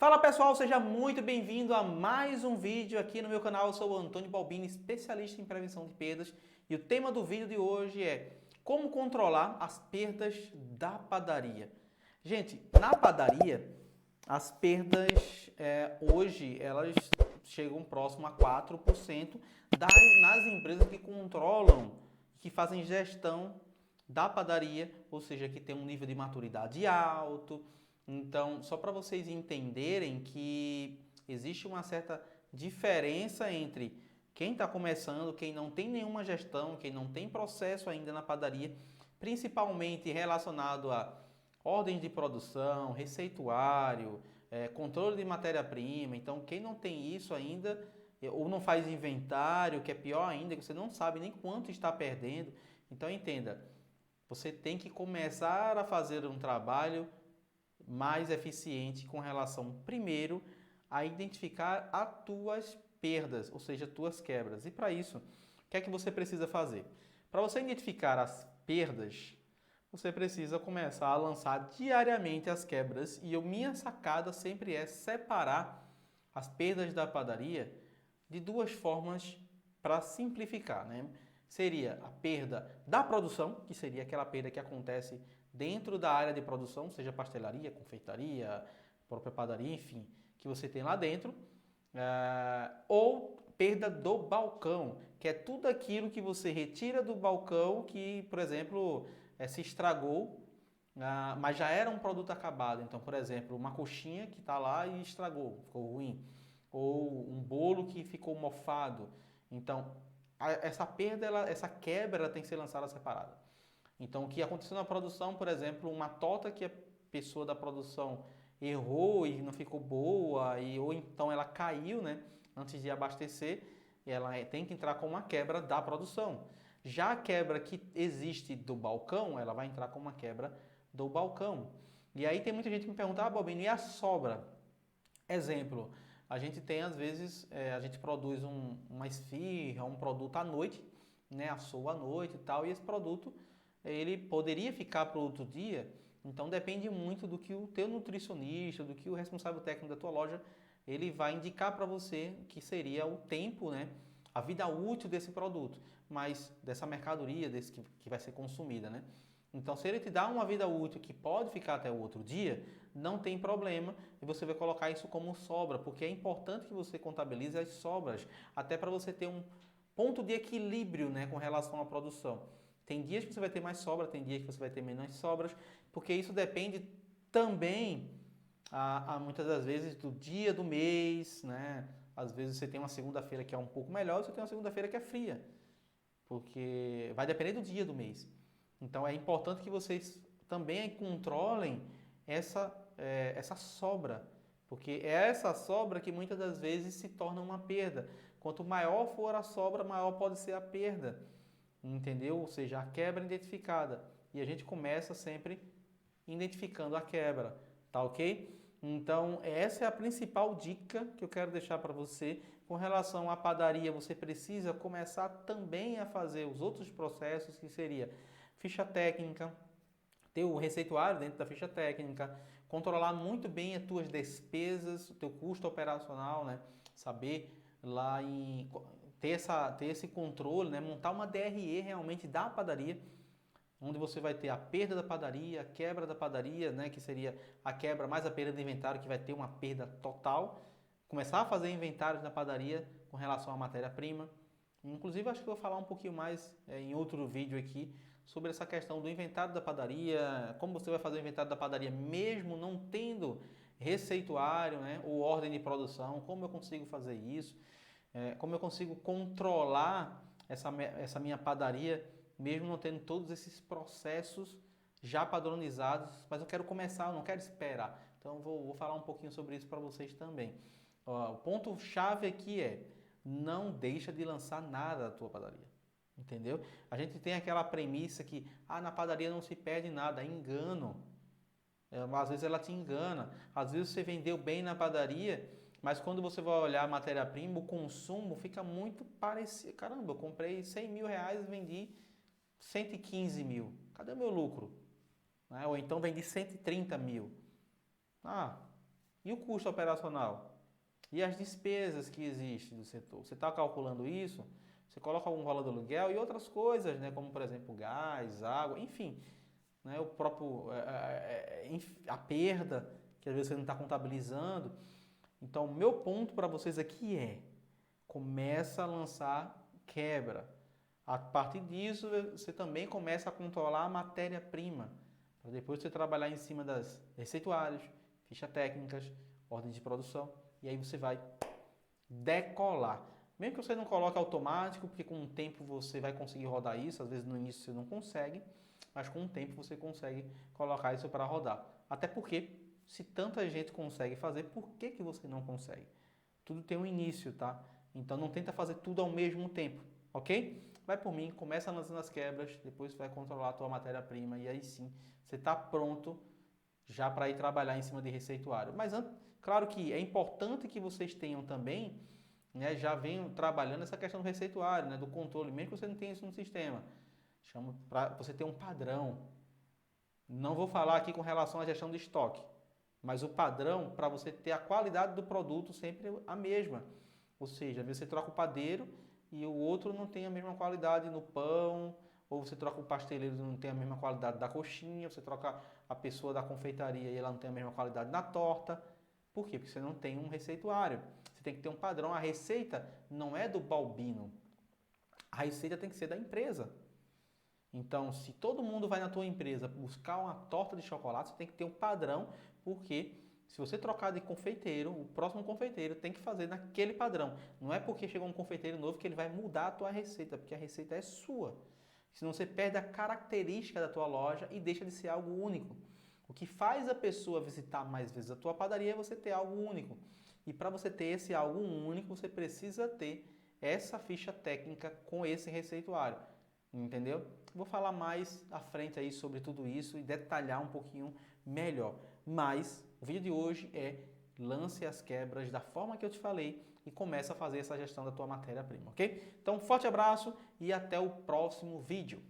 Fala pessoal, seja muito bem-vindo a mais um vídeo aqui no meu canal. Eu sou o Antônio Balbini, especialista em prevenção de perdas, e o tema do vídeo de hoje é como controlar as perdas da padaria. Gente, na padaria, as perdas hoje elas chegam próximo a 4% nas empresas que controlam, que fazem gestão da padaria, ou seja, que tem um nível de maturidade alto. Então, só para vocês entenderem que existe uma certa diferença entre quem está começando, quem não tem nenhuma gestão, quem não tem processo ainda na padaria, principalmente relacionado a ordens de produção, receituário, controle de matéria-prima. Então, quem não tem isso ainda, ou não faz inventário, que é pior ainda, que você não sabe nem quanto está perdendo. Então, entenda, você tem que começar a fazer um trabalho mais eficiente com relação, primeiro, a identificar as tuas perdas, ou seja, tuas quebras. E para isso, o que é que você precisa fazer? Para você identificar as perdas, você precisa começar a lançar diariamente as quebras. E a minha sacada sempre é separar as perdas da padaria de duas formas para simplificar, né? Seria a perda da produção, que seria aquela perda que acontece dentro da área de produção, seja pastelaria, confeitaria, própria padaria, enfim, que você tem lá dentro, ou perda do balcão, que é tudo aquilo que você retira do balcão que, por exemplo, se estragou, mas já era um produto acabado. Então, por exemplo, uma coxinha que está lá e estragou, ficou ruim, ou um bolo que ficou mofado. Então, essa perda, essa quebra, ela tem que ser lançada separada. Então, o que aconteceu na produção, por exemplo, uma torta que a pessoa da produção errou e não ficou boa, ou então ela caiu, né, antes de abastecer, e ela tem que entrar com uma quebra da produção. Já a quebra que existe do balcão, ela vai entrar com uma quebra do balcão. E aí tem muita gente que me pergunta, Bobinho, e a sobra? Exemplo, a gente tem às vezes, a gente produz uma esfirra, um produto à noite, né, assou à noite e tal, e esse produto ele poderia ficar para outro dia. Então depende muito do que o teu nutricionista, do que o responsável técnico da tua loja, ele vai indicar para você que seria o tempo, né, a vida útil desse produto, mas dessa mercadoria, desse que vai ser consumida, né? Então, se ele te dá uma vida útil que pode ficar até o outro dia, não tem problema e você vai colocar isso como sobra, porque é importante que você contabilize as sobras, até para você ter um ponto de equilíbrio, né, com relação à produção. Tem dias que você vai ter mais sobra, tem dias que você vai ter menos sobras, porque isso depende também, muitas das vezes, do dia do mês, né? Às vezes você tem uma segunda-feira que é um pouco melhor, você tem uma segunda-feira que é fria, porque vai depender do dia do mês. Então é importante que vocês também controlem essa sobra, porque é essa sobra que muitas das vezes se torna uma perda. Quanto maior for a sobra, maior pode ser a perda, entendeu? Ou seja, a quebra identificada. E a gente começa sempre identificando a quebra, tá ok? Então, essa é a principal dica que eu quero deixar para você. Com relação à padaria, você precisa começar também a fazer os outros processos, que seria ficha técnica, ter o receituário dentro da ficha técnica, controlar muito bem as tuas despesas, o teu custo operacional, né? Saber lá ter esse controle, né? Montar uma DRE realmente da padaria, onde você vai ter a perda da padaria, a quebra da padaria, né, que seria a quebra mais a perda de inventário, que vai ter uma perda total. Começar a fazer inventários na padaria com relação à matéria-prima. Inclusive, acho que eu vou falar um pouquinho mais em outro vídeo aqui sobre essa questão do inventário da padaria, como você vai fazer o inventário da padaria mesmo não tendo receituário, né, ou ordem de produção, como eu consigo fazer isso, como eu consigo controlar essa minha padaria mesmo não tendo todos esses processos já padronizados, mas eu quero começar, eu não quero esperar. Então vou falar um pouquinho sobre isso para vocês também. O ponto chave aqui é não deixa de lançar nada da tua padaria. Entendeu? A gente tem aquela premissa que na padaria não se perde nada, é engano. Às vezes ela te engana. Às vezes você vendeu bem na padaria, mas quando você vai olhar a matéria-prima, o consumo fica muito parecido. Caramba, eu comprei 100 mil reais e vendi 115 mil. Cadê o meu lucro? Ou então vendi 130 mil. Ah, E o custo operacional? E as despesas que existem do setor? Você está calculando isso? Você coloca algum valor do aluguel e outras coisas, né? Como por exemplo gás, água, enfim, né? O próprio a perda que às vezes você não está contabilizando. Então, o meu ponto para vocês aqui é: começa a lançar quebra. A partir disso, você também começa a controlar a matéria-prima, para depois você trabalhar em cima das receituários, fichas técnicas, ordem de produção, e aí você vai decolar. Mesmo que você não coloque automático, porque com o tempo você vai conseguir rodar isso, às vezes no início você não consegue, mas com o tempo você consegue colocar isso para rodar. Até porque, se tanta gente consegue fazer, por que que você não consegue? Tudo tem um início, tá? Então não tenta fazer tudo ao mesmo tempo, ok? Vai por mim, começa lançando as quebras, depois você vai controlar a tua matéria-prima e aí sim você está pronto já para ir trabalhar em cima de receituário. Mas claro que é importante que vocês tenham também, né, já venham trabalhando essa questão do receituário, né, do controle, mesmo que você não tenha isso no sistema. Chama para você ter um padrão. Não vou falar aqui com relação à gestão de estoque, mas o padrão para você ter a qualidade do produto sempre a mesma. Ou seja, você troca o padeiro e o outro não tem a mesma qualidade no pão, ou você troca o pasteleiro e não tem a mesma qualidade da coxinha, você troca a pessoa da confeitaria e ela não tem a mesma qualidade na torta. Por quê? Porque você não tem um receituário. Você tem que ter um padrão. A receita não é do Balbino. A receita tem que ser da empresa. Então, se todo mundo vai na tua empresa buscar uma torta de chocolate, você tem que ter um padrão, porque se você trocar de confeiteiro, o próximo confeiteiro tem que fazer naquele padrão. Não é porque chegou um confeiteiro novo que ele vai mudar a tua receita, porque a receita é sua. Senão você perde a característica da tua loja e deixa de ser algo único. O que faz a pessoa visitar mais vezes a tua padaria é você ter algo único. E para você ter esse algo único, você precisa ter essa ficha técnica com esse receituário. Entendeu? Vou falar mais à frente aí sobre tudo isso e detalhar um pouquinho melhor. Mas o vídeo de hoje é: lance as quebras da forma que eu te falei e começa a fazer essa gestão da tua matéria-prima, ok? Então, forte abraço e até o próximo vídeo.